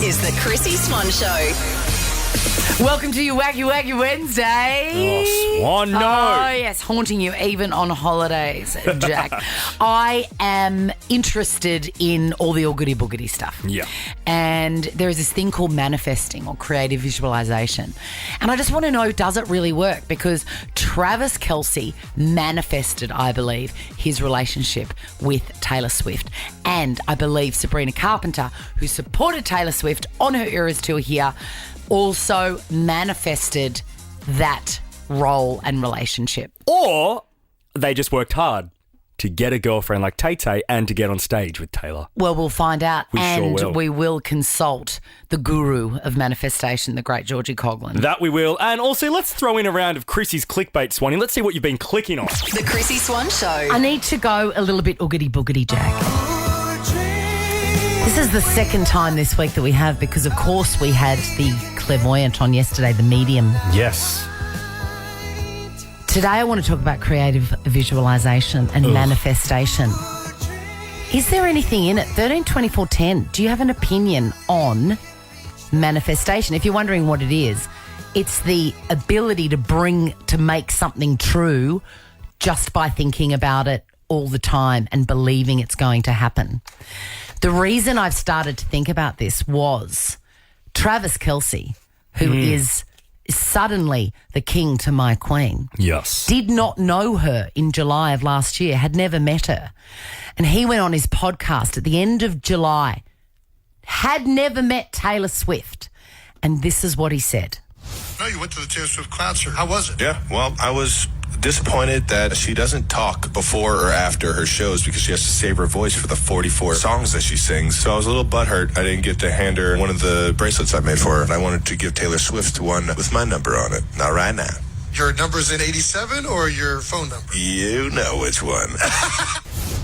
is the Chrissie Swan Show. Welcome to your Wacky Wacky Wednesday. Oh, Swan, no. Oh, yes, haunting you even on holidays, Jack. I am interested in all the all-goody boogity stuff. Yeah. And there is this thing called manifesting or creative visualization. And I just want to know, does it really work? Because Travis Kelce manifested, I believe, his relationship with Taylor Swift. And I believe Sabrina Carpenter, who supported Taylor Swift on her Eras tour here, also manifested that role and relationship. Or they just worked hard to get a girlfriend like Tay-Tay and to get on stage with Taylor. Well, we'll find out. We sure will. We will consult the guru of manifestation, the great Georgie Coughlin. That we will. And also, let's throw in a round of Chrissy's clickbait, Swanee. Let's see what you've been clicking on. The Chrissie Swan Show. I need to go a little bit oogity boogity, Jack. This is the second time this week that we have, because, of course, we had the clairvoyant on yesterday, the medium. Yes. Today I want to talk about creative visualization and manifestation. Is there anything in it? 13 24 10. Do you have an opinion on manifestation? If you're wondering what it is, it's the ability to make something true just by thinking about it all the time and believing it's going to happen. The reason I've started to think about this was Travis Kelce, who is suddenly the king to my queen. Yes. Did not know her in July of last year, had never met her. And he went on his podcast at the end of July, had never met Taylor Swift. And this is what he said. No, you went to the Taylor Swift concert. How was it? Yeah, well, I was disappointed that she doesn't talk before or after her shows because she has to save her voice for the 44 songs that she sings. So I was a little butthurt I didn't get to hand her one of the bracelets I made for her. And I wanted to give Taylor Swift one with my number on it. Not right now. Your number's in 87 or your phone number? You know which one.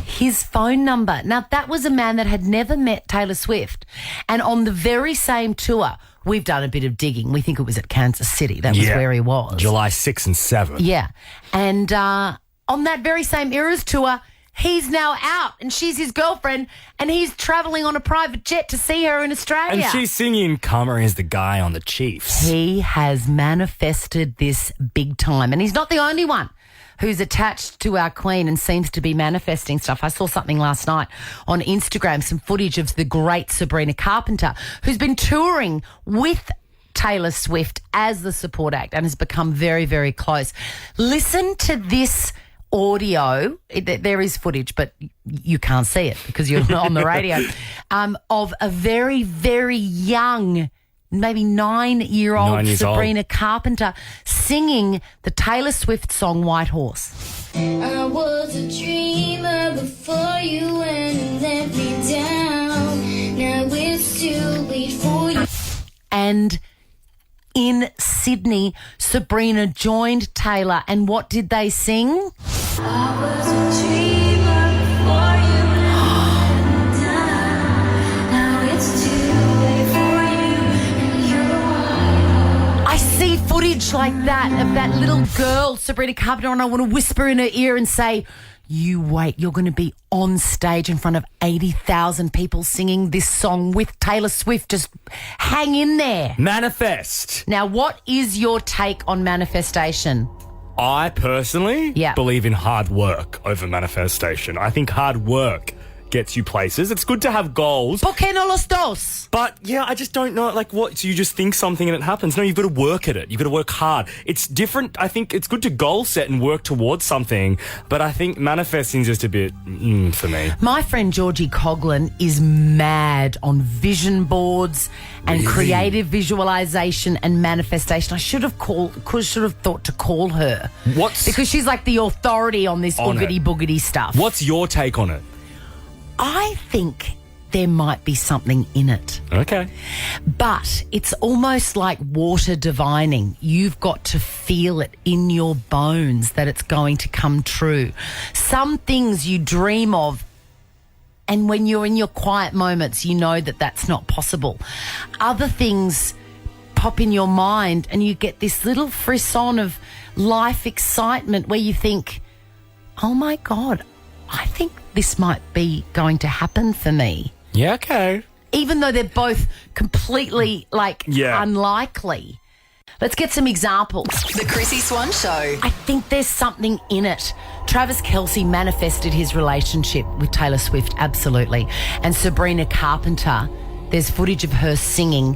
His phone number. Now, that was a man that had never met Taylor Swift. And on the very same tour, we've done a bit of digging. We think it was at Kansas City. That was where he was. July 6 and 7. Yeah. And on that very same Eras tour, he's now out and she's his girlfriend and he's travelling on a private jet to see her in Australia. And she's singing Karma is the guy on the Chiefs. He has manifested this big time. And he's not the only one who's attached to our queen and seems to be manifesting stuff. I saw something last night on Instagram, some footage of the great Sabrina Carpenter, who's been touring with Taylor Swift as the support act and has become very, very close. Listen to this audio. There is footage, but you can't see it because you're on the radio, of a very, very young, maybe 9-year-old 9 years Sabrina Carpenter singing the Taylor Swift song White Horse. I was a dreamer before you went and let me down. Now it's too late for you. And in Sydney, Sabrina joined Taylor, and what did they sing? I was a dreamer before you went down. Now it's too late for you and you're I see footage like that of that little girl, Sabrina Carpenter, and I want to whisper in her ear and say, you wait, you're going to be on stage in front of 80,000 people singing this song with Taylor Swift. Just hang in there. Manifest. Now, what is your take on manifestation? I personally Yeah. believe in hard work over manifestation. I think hard work gets you places. It's good to have goals. ¿Por qué no los dos? But, yeah, I just don't know, like, what? So you just think something and it happens. No, you've got to work at it. You've got to work hard. It's different. I think it's good to goal set and work towards something, but I think manifesting is just a bit for me. My friend Georgie Coughlin is mad on vision boards and creative visualization and manifestation. I should have thought to call her. Because she's like the authority on this oogity boogity stuff. What's your take on it? I think there might be something in it. Okay. But it's almost like water divining. You've got to feel it in your bones that it's going to come true. Some things you dream of, and when you're in your quiet moments, you know that that's not possible. Other things pop in your mind and you get this little frisson of life excitement where you think, oh my God, I think this might be going to happen for me. Yeah, okay. even though they're both completely, Yeah. unlikely. Let's get some examples. The Chrissie Swan Show. I think there's something in it. Travis Kelce manifested his relationship with Taylor Swift, absolutely. And Sabrina Carpenter, there's footage of her singing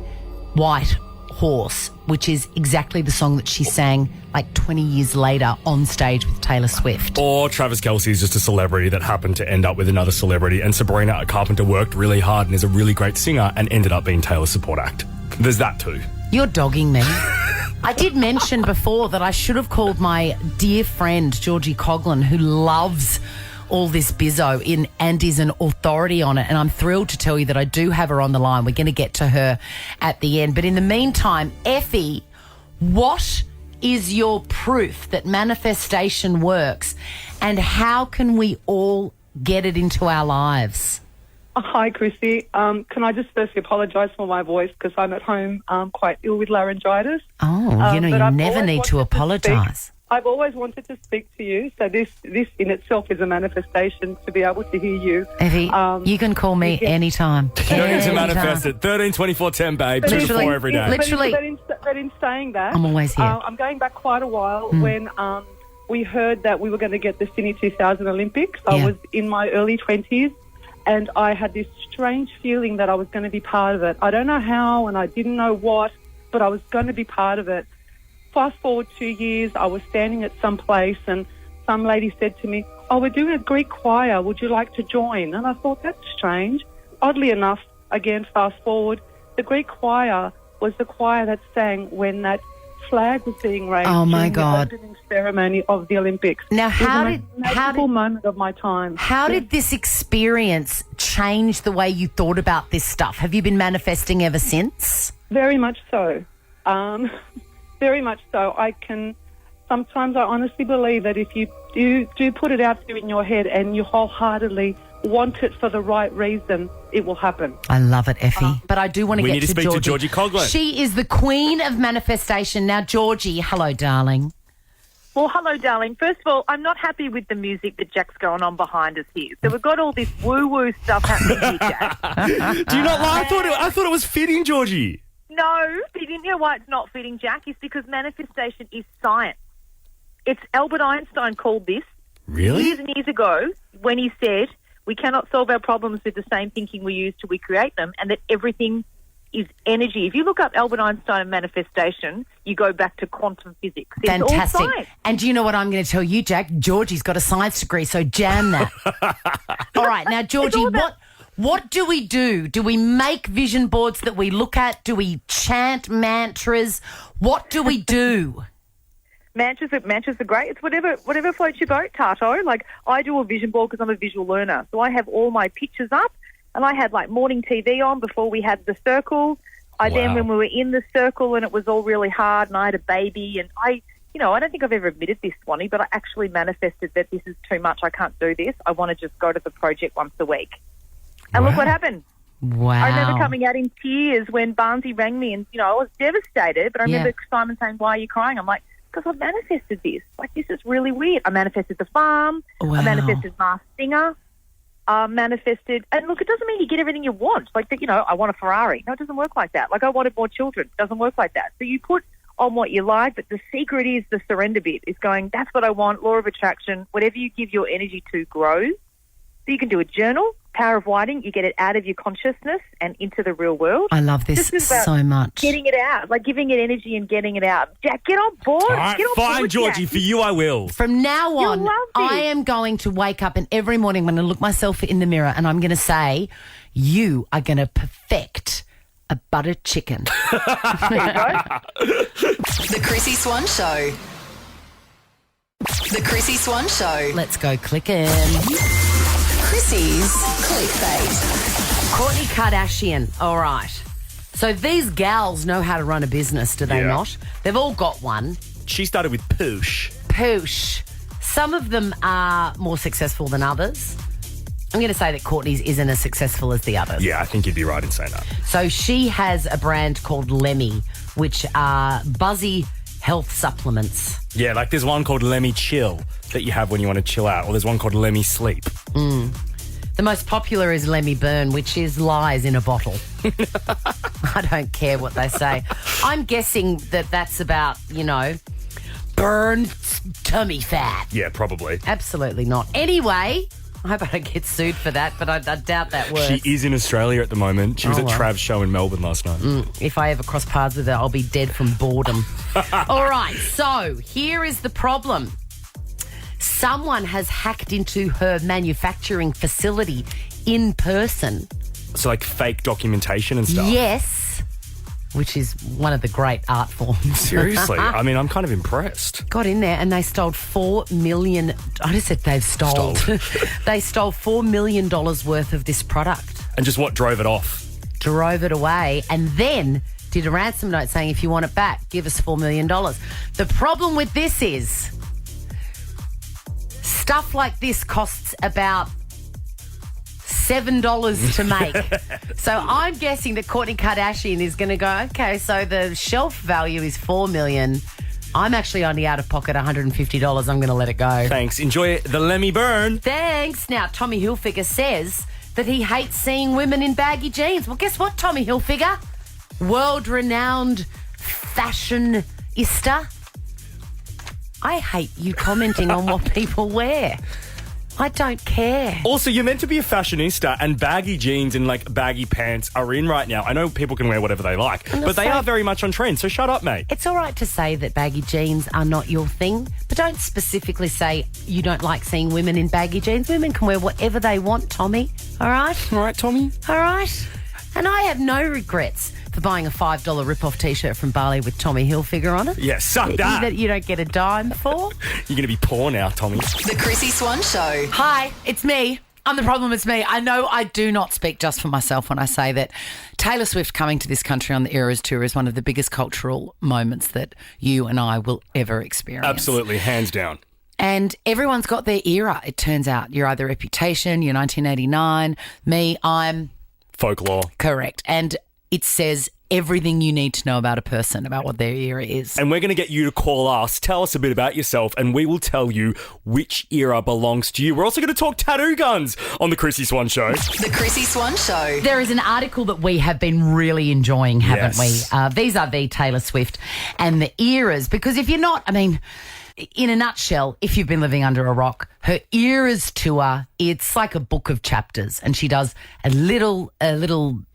White Horse, which is exactly the song that she sang 20 years later on stage with Taylor Swift. Or Travis Kelce is just a celebrity that happened to end up with another celebrity, and Sabrina Carpenter worked really hard and is a really great singer and ended up being Taylor's support act. There's that too. You're dogging me. I did mention before that I should have called my dear friend Georgie Coughlin, who loves all this bizzo and is an authority on it. And I'm thrilled to tell you that I do have her on the line. We're going to get to her at the end. But in the meantime, Effie, what is your proof that manifestation works, and how can we all get it into our lives? Hi, Chrissy. Can I just firstly apologise for my voice because I'm at home quite ill with laryngitis. Oh, you But I've never always need to wanted apologise. I've always wanted to speak to you, so this in itself is a manifestation to be able to hear you. Effie, you can call me anytime. You don't need to Anytime. manifest it. 13 24 10, babe. 2 to Literally. 4 every day. Literally. But in saying that, I'm always here. I'm going back quite a while when we heard that we were going to get the Sydney 2000 Olympics. Yeah. I was in my early 20s. And I had this strange feeling that I was going to be part of it. I don't know how and I didn't know what, but I was going to be part of it. Fast forward 2 years, I was standing at some place and some lady said to me, "Oh, we're doing a Greek choir. Would you like to join?" And I thought, that's strange. Oddly enough, again, fast forward, the Greek choir was the choir that sang when that flag was being raised Oh, my during God. the opening ceremony of the Olympics. Now, It was how the did- most how magical did- moment of my time. How did this experience change the way you thought about this stuff? Have you been manifesting ever since? Very much so. Very much so. Sometimes I honestly believe that if you do put it out there in your head and you wholeheartedly want it for the right reason, it will happen. I love it, Effie. But I do want to We get need to to speak to Georgie Coughlin. She is the queen of manifestation. Now, Georgie, hello, darling. Well, hello, darling. First of all, I'm not happy with the music that Jack's going on behind us here. So we've got all this woo-woo stuff happening here, Jack. Do you not like? I thought it was fitting, Georgie. No, but you know why it's not fitting, Jack? It's because manifestation is science. It's Albert Einstein called this Really? years and years ago when he said we cannot solve our problems with the same thinking we use till we create them, and that everything is energy. If you look up Albert Einstein and manifestation, you go back to quantum physics. It's Fantastic. all science. And do you know what I'm going to tell you, Jack? Georgie's got a science degree, so jam that. All right. Now, Georgie, all about- what do we do? Do we make vision boards that we look at? Do we chant mantras? What do we do? Mantras are great. It's whatever floats your boat, Tato. Like, I do a vision board because I'm a visual learner. So I have all my pictures up, and I had morning TV on before we had the circle. Then when we were in the circle and it was all really hard and I had a baby and I don't think I've ever admitted this, Swanee, but I actually manifested that this is too much. I can't do this. I want to just go to the project once a week. And look what happened. Wow. I remember coming out in tears when Barnsey rang me and, I was devastated, but I remember Simon saying, "Why are you crying?" I'm like, because I've manifested this. This is really weird. I manifested the farm. Wow. I manifested Masked Singer. Manifested. And look, it doesn't mean you get everything you want. I want a Ferrari. No, it doesn't work like that. I wanted more children. It doesn't work like that. So you put on what you like, but the secret is the surrender bit. Is going, that's what I want, law of attraction. Whatever you give your energy to grows. So you can do a journal, power of writing. You get it out of your consciousness and into the real world. I love this is about so much. Getting it out, giving it energy and getting it out. Jack, get on board. All right, Get on fine, board, Georgie. Jack. For you, I will. From now on, love this. I am going to wake up and every morning I'm going to look myself in the mirror and I'm going to say, you are going to perfect a buttered chicken. There you go. The Chrissie Swan Show. The Chrissie Swan Show. Let's go clicking. Chrissie's clickbait. Kourtney Kardashian. All right. So these gals know how to run a business, do they Yeah. not? They've all got one. She started with Poosh. Poosh. Some of them are more successful than others. I'm going to say that Kourtney's isn't as successful as the others. Yeah, I think you'd be right in saying that. So she has a brand called Lemmy, which are buzzy health supplements. Yeah, there's one called Lemmy Chill that you have when you want to chill out, or there's one called Lemmy Sleep. The most popular is Let Me Burn, which is lies in a bottle. I don't care what they say. I'm guessing that that's about, burn tummy fat. Yeah, probably. Absolutely not. Anyway, I hope I don't get sued for that, but I doubt that works. She is in Australia at the moment. She was at well. Trav's show in Melbourne last night. If I ever cross paths with her, I'll be dead from boredom. All right, so here is the problem. Someone has hacked into her manufacturing facility in person. So like fake documentation and stuff. Yes, which is one of the great art forms. Seriously, I mean, I'm kind of impressed. Got in there and they stole $4 million. I just said they've stole. They stole $4 million worth of this product. And just what drove it off? Drove it away and then did a ransom note saying, if you want it back, give us $4 million. The problem with this is stuff like this costs about $7 to make. So I'm guessing that Kourtney Kardashian is going to go, okay, so the shelf value is $4 million. I'm actually only out of pocket $150. I'm going to let it go. Thanks. Enjoy the Let Me Burn. Thanks. Now, Tommy Hilfiger says that he hates seeing women in baggy jeans. Well, guess what, Tommy Hilfiger? World-renowned fashionista. I hate you commenting on what people wear. I don't care. Also, you're meant to be a fashionista, and baggy jeans and like baggy pants are in right now. I know people can wear whatever they like, but they are very much on trend, so shut up, mate. It's all right to say that baggy jeans are not your thing, but don't specifically say you don't like seeing women in baggy jeans. Women can wear whatever they want, Tommy. All right? All right, Tommy? All right? And I have no regrets for buying a $5 rip-off T-shirt from Bali with Tommy Hilfiger on it. Yeah, suck that. That you don't get a dime for. You're going to be poor now, Tommy. The Chrissie Swan Show. Hi, it's me. I'm the problem, it's me. I know I do not speak just for myself when I say that Taylor Swift coming to this country on the Eras Tour is one of the biggest cultural moments that you and I will ever experience. Absolutely, hands down. And everyone's got their era, it turns out. You're either Reputation, you're 1989. Me, I'm... Folklore. Correct. And it says everything you need to know about a person, about what their era is. And we're going to get you to call us, tell us a bit about yourself, and we will tell you which era belongs to you. We're also going to talk tattoo guns on the Chrissie Swan Show. The Chrissie Swan Show. There is an article that we have been really enjoying, haven't Yes. we? These are the Taylor Swift and the eras. Because if you're not, I mean, in a nutshell, if you've been living under a rock, her Eras tour, it's like a book of chapters, and she does a little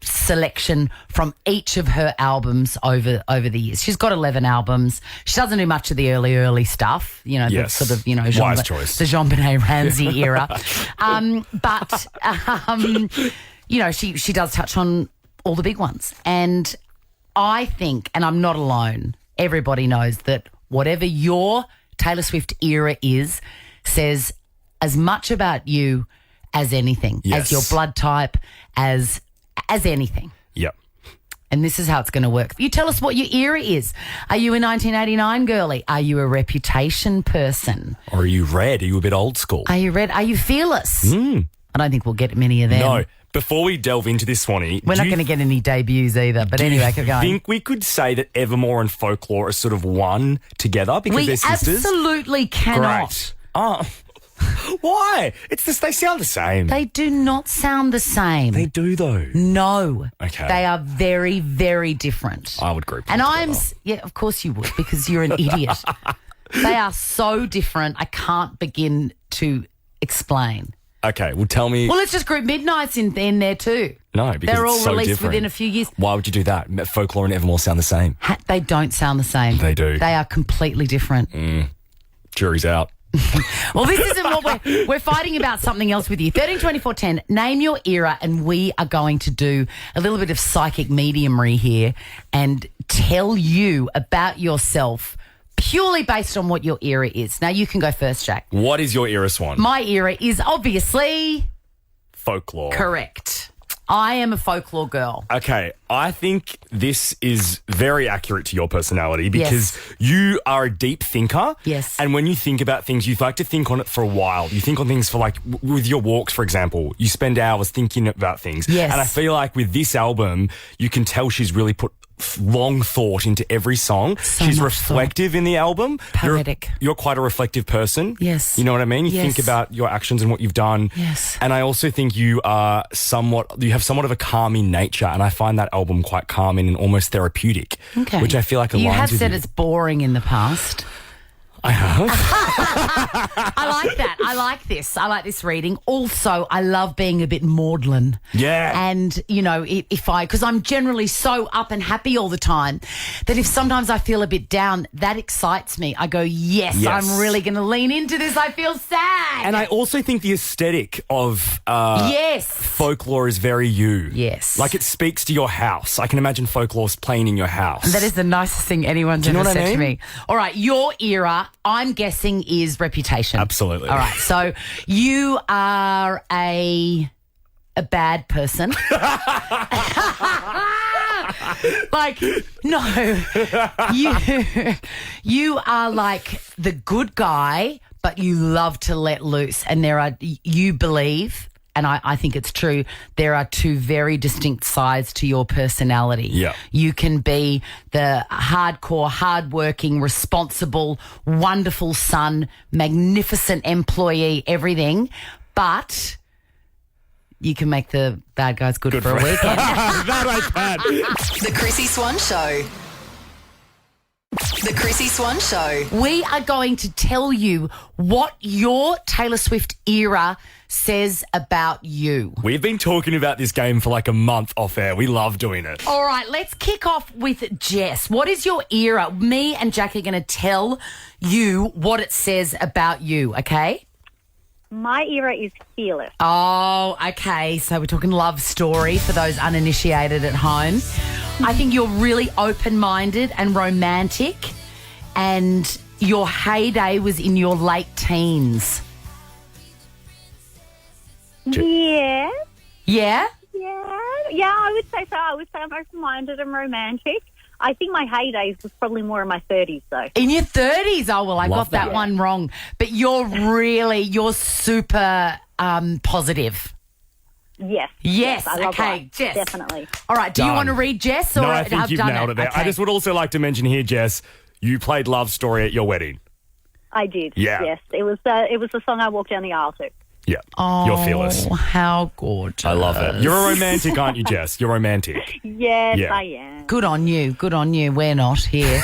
selection from each of her albums over the years. She's got 11 albums. She doesn't do much of the early stuff, Yes. the sort of, Wise choice. the Jean-Benet Ramsey era. But she does touch on all the big ones. And I think, and I'm not alone, everybody knows that whatever your Taylor Swift era is, says as much about you as anything, as your blood type, as anything. Yep. And this is how it's going to work. You tell us what your era is. Are you a 1989 girly? Are you a Reputation person? Or are you red? Are you a bit old school? Are you red? Are you Fearless? I don't think we'll get many of them. No. Before we delve into this, Swanee, We're not going to get any debuts either. But anyway, keep going. I think we could say that Evermore and Folklore are sort of one together because We they're sisters. absolutely cannot. Great. Oh, why? It's just they sound the same. They do not sound the same. They do though. No. Okay. They are very, very different. I would group them And I'm, together. yeah, of course you would, because you're an idiot. They are so different, I can't begin to explain. Okay, well tell me. Well, let's just group Midnight's in there too. No, because they're all it's so released different. within a few years. Why would you do that? Folklore and Evermore sound the same. They don't sound the same. They do. They are completely different. Jury's out. Well, this isn't what we're fighting about something else with you. 13 24 10, name your era, and we are going to do a little bit of psychic mediumry here and tell you about yourself purely based on what your era is. Now, you can go first, Jack. What is your era, Swan? My era is obviously Folklore. correct. I am a folklore girl. Okay, I think this is very accurate to your personality because you are a deep thinker. Yes. And when you think about things, you like to think on it for a while. You think on things for like, with your walks, for example, you spend hours thinking about things. Yes. And I feel like with this album, you can tell she's really put long thought into every song. So She's much reflective in the album. Poetic. You're quite a reflective person. Yes. You know what I mean? You Yes. think about your actions and what you've done. Yes. And I also think you have somewhat of a calming nature, and I find that album quite calming and almost therapeutic, Okay. which I feel like aligns You have with said you. it's boring in the past. I have. I like that. I like this. I like this reading. Also, I love being a bit maudlin. Yeah. And, you know, because I'm generally so up and happy all the time that if sometimes I feel a bit down, that excites me. I go, yes. I'm really going to lean into this. I feel sad. And I also think the aesthetic of yes. folklore is very you. Yes. Like it speaks to your house. I can imagine folklore's playing in your house. That is the nicest thing anyone's you know ever what I said to mean? me. All right, your era, I'm guessing, is Reputation. Absolutely. All right, so you are a bad person. Like, no, you are like the good guy, but you love to let loose. And you believe, and I think it's true, there are two very distinct sides to your personality. Yeah. You can be the hardcore, hardworking, responsible, wonderful son, magnificent employee, everything, but you can make the bad guys good for a weekend. That I can. The Chrissie Swan Show. The Chrissie Swan Show. We are going to tell you what your Taylor Swift era says about you. We've been talking about this game for like a month off air. We love doing it. All right, let's kick off with Jess. What is your era? Me and Jack are going to tell you what it says about you, okay? My era is fearless. Oh, okay. So we're talking love story for those uninitiated at home. I think you're really open-minded and romantic, and your heyday was in your late teens. Yeah. Yeah? Yeah, I would say so. I would say I'm open-minded and romantic. I think my heydays was probably more in my 30s, though. In your 30s? Oh, well, I Love got that that. one wrong. But you're super positive. Yes. Yes, I love okay, life. Jess. Definitely. All right, do you Done. want to read Jess? Or No, I think I've you've done nailed it there. Okay. I just would also like to mention here, Jess, you played Love Story at your wedding. I did. Yeah. Yes. It was the song I walked down the aisle to. Yeah. Oh, You're fearless. How gorgeous. I love it. You're a romantic, aren't you, Jess? You're romantic. Yes, Yeah. I am. Good on you. Good on you. We're not here.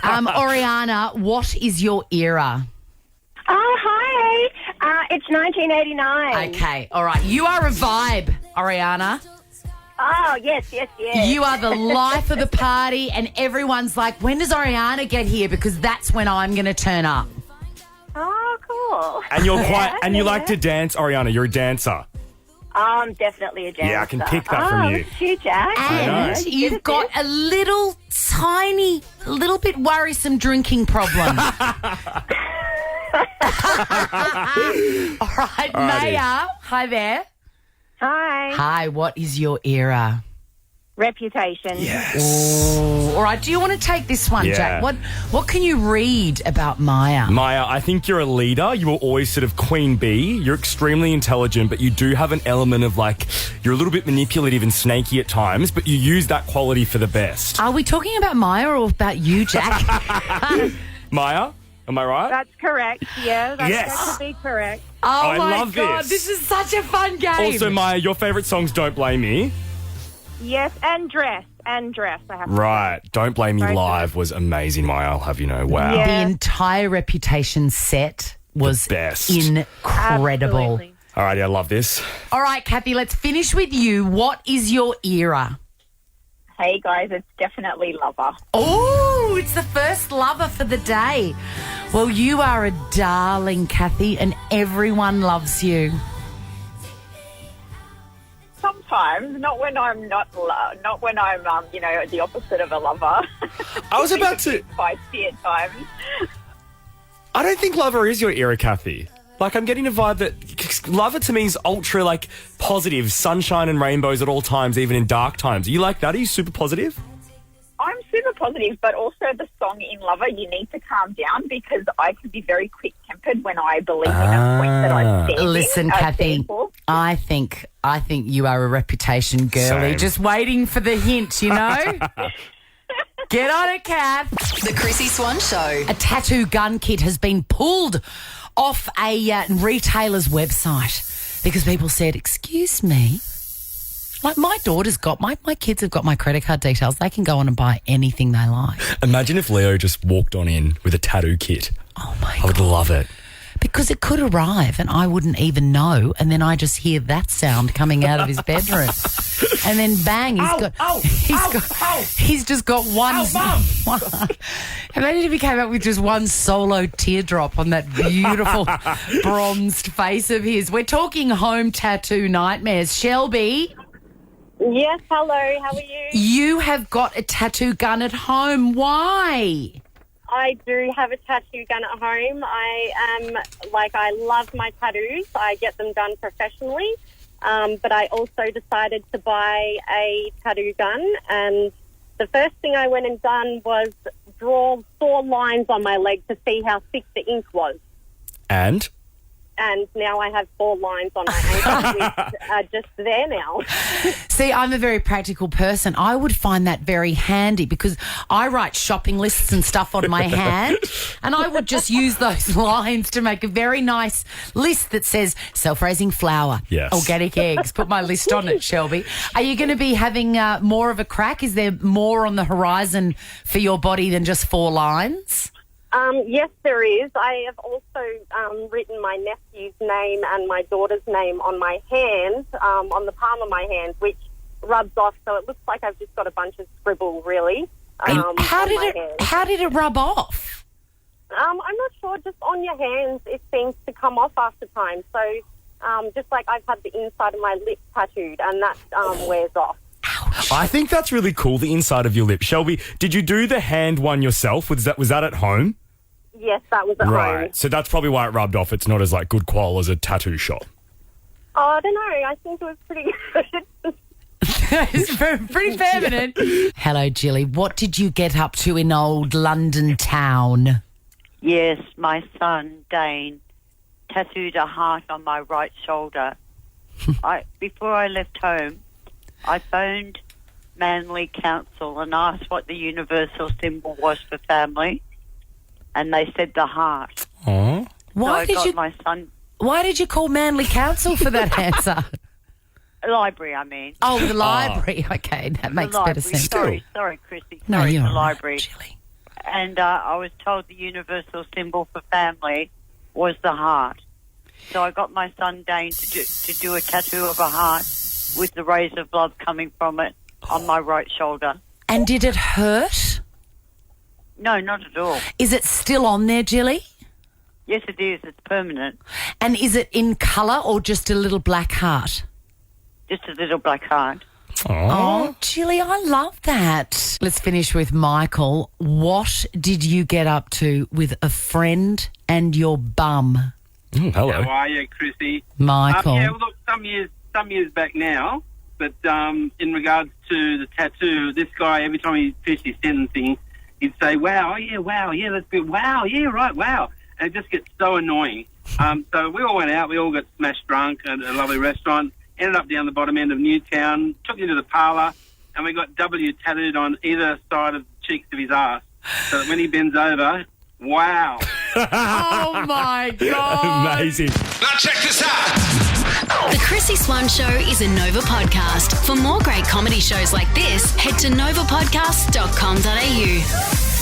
Oriana, what is your era? Oh, hi. It's 1989. Okay, all right. You are a vibe, Oriana. Oh, yes. You are the life of the party, and everyone's like, when does Oriana get here? Because that's when I'm going to turn up. Oh, cool. And you're Yeah, and you yeah. like to dance, Oriana. You're a dancer. I'm definitely a dancer. Yeah, I can pick that from you. Look at you, Jack. And You you've did got this. a little bit worrisome drinking problem. All right, Maya. Hi there. Hi. Hi, what is your era? Reputation. Ooh. All right, do you want to take this one, Yeah. Jack? What can you read about Maya? Maya, I think you're a leader. You were always sort of queen bee. You're extremely intelligent, but you do have an element of like, you're a little bit manipulative and snaky at times, but you use that quality for the best. Are we talking about Maya or about you, Jack? Maya, am I right? That's correct. Yeah, that Yes. could be correct. Oh, I my love God, this. this is such a fun game. Also, Maya, your favourite songs, Don't Blame Me. Yes, and dress. I have to Right. Don't Blame Me Very Live was amazing, Maya. I'll have you know. Wow. Yeah. The entire Reputation set was best. incredible. Absolutely. All right, I love this. All right, Kathy, let's finish with you. What is your era? Hey, guys, it's definitely Lover. Oh, it's the first lover for the day. Well, you are a darling, Kathy, and everyone loves you. Sometimes, not when I'm not when I'm the opposite of a lover. I was about to... Feisty at times. I don't think Lover is your era, Kathy. Like, I'm getting a vibe that Lover to me is ultra, like, positive, sunshine and rainbows at all times, even in dark times. Are you like that? Are you super positive? I'm super positive, but also the song in Lover, you need to calm down because I can be very quick-tempered when I believe in a point that I stand Listen, in, Kathy, stand for. I think you are a Reputation girlie, Same. just waiting for the hint, you know? Get on it, Kath. The Chrissie Swan Show. A tattoo gun kit has been pulled off a retailer's website because people said, excuse me, like my daughter's got, my kids have got my credit card details. They can go on and buy anything they like. Imagine if Leo just walked on in with a tattoo kit. Oh, my God. I would love it. Because it could arrive and I wouldn't even know, and then I just hear that sound coming out of his bedroom. And then bang, he's just got one. Imagine if he came up with just one solo teardrop on that beautiful bronzed face of his. We're talking home tattoo nightmares. Shelby, Yes, hello. How are you? you have got a tattoo gun at home. Why? I do have a tattoo gun at home. I love my tattoos. I get them done professionally. But I also decided to buy a tattoo gun. And the first thing I went and done was draw 4 lines on my leg to see how thick the ink was. And Now I have 4 lines on my ankle, which are just there now. See, I'm a very practical person. I would find that very handy because I write shopping lists and stuff on my hand, and I would just use those lines to make a very nice list that says self-raising flour, Yes. organic eggs. Put my list on it, Shelby. Are you going to be having more of a crack? Is there more on the horizon for your body than just 4 lines? Yes, there is. I have also written my nephew's name and my daughter's name on my hand, on the palm of my hand, which rubs off, so it looks like I've just got a bunch of scribble, really. How did it rub off? I'm not sure. Just on your hands, it seems to come off after time. So just like I've had the inside of my lip tattooed, and that wears off. I think that's really cool, the inside of your lip. Shelby, did you do the hand one yourself? Was that at home? Yes, that was at home. Right. So that's probably why it rubbed off. It's not as good qual as a tattoo shop. Oh, I don't know. I think it was pretty good. It's pretty feminine. Hello, Jilly. What did you get up to in old London town? Yes, my son, Dane, tattooed a heart on my right shoulder. Before I left home, I phoned Manly Council and asked what the universal symbol was for family, and they said the heart. Oh. Why did you call Manly Council for that answer? Library, I mean. Oh, the library. Okay, that makes better sense. Sorry, Chrissie. No, Sorry, you're the all library. right, Jilly. And I was told the universal symbol for family was the heart. So I got my son Dane to do a tattoo of a heart with the rays of love coming from it on my right shoulder. And did it hurt? No, not at all. Is it still on there, Jilly? Yes, it is. It's permanent. And is it in colour or just a little black heart? Just a little black heart. Oh, Jilly, I love that. Let's finish with Michael. What did you get up to with a friend and your bum? Oh, hello. How are you, Chrissie? Michael. Yeah, well, look, some years back now, but in regards to the tattoo, this guy, every time he finished his sentencing, he'd say, wow, yeah, that's good, wow, yeah, right, wow. And it just gets so annoying. So we all went out, we all got smashed drunk at a lovely restaurant, ended up down the bottom end of Newtown, took him to the parlour, and we got W tattooed on either side of the cheeks of his ass. So that when he bends over, wow. Oh, my God. Amazing. Now check this out. The Chrissie Swan Show is a Nova podcast. For more great comedy shows like this, head to novapodcast.com.au.